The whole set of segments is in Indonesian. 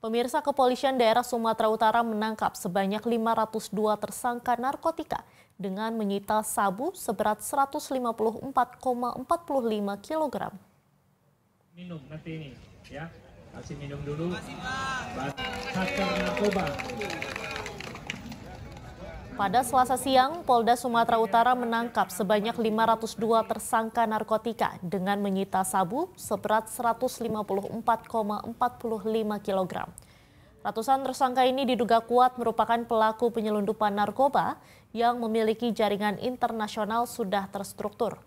Pemirsa, Kepolisian Daerah Sumatera Utara menangkap sebanyak 502 tersangka narkotika dengan menyita sabu seberat 154,45 kg. Minum nanti ini, ya. Kasih minum dulu. Hacker narkoba. Pada Selasa siang, Polda Sumatera Utara menangkap sebanyak 502 tersangka narkotika dengan menyita sabu seberat 154,45 kg. Ratusan tersangka ini diduga kuat merupakan pelaku penyelundupan narkoba yang memiliki jaringan internasional sudah terstruktur.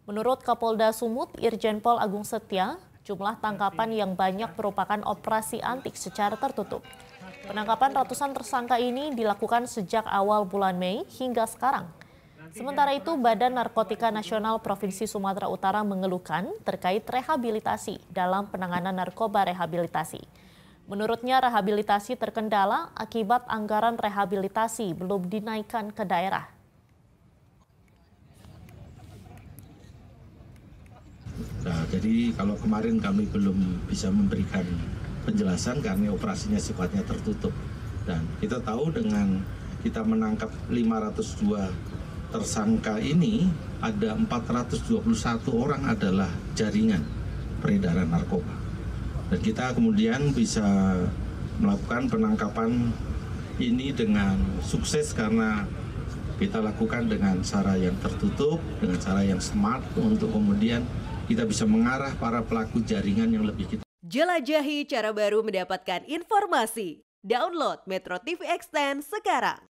Menurut Kapolda Sumut, Irjen Pol Agung Setia, jumlah tangkapan yang banyak merupakan operasi antik secara tertutup. Penangkapan ratusan tersangka ini dilakukan sejak awal bulan Mei hingga sekarang. Sementara itu, Badan Narkotika Nasional Provinsi Sumatera Utara mengeluhkan terkait rehabilitasi dalam penanganan narkoba rehabilitasi. Menurutnya, rehabilitasi terkendala akibat anggaran rehabilitasi belum dinaikkan ke daerah. Nah, jadi kalau kemarin kami belum bisa memberikan penjelasan karena operasinya sifatnya tertutup, dan kita tahu dengan kita menangkap 502 tersangka ini ada 421 orang adalah jaringan peredaran narkoba, dan kita kemudian bisa melakukan penangkapan ini dengan sukses karena kita lakukan dengan cara yang tertutup, dengan cara yang smart untuk kemudian kita bisa mengarah para pelaku jaringan yang lebih kita. Jelajahi cara baru mendapatkan informasi. Download Metro TV Extend sekarang.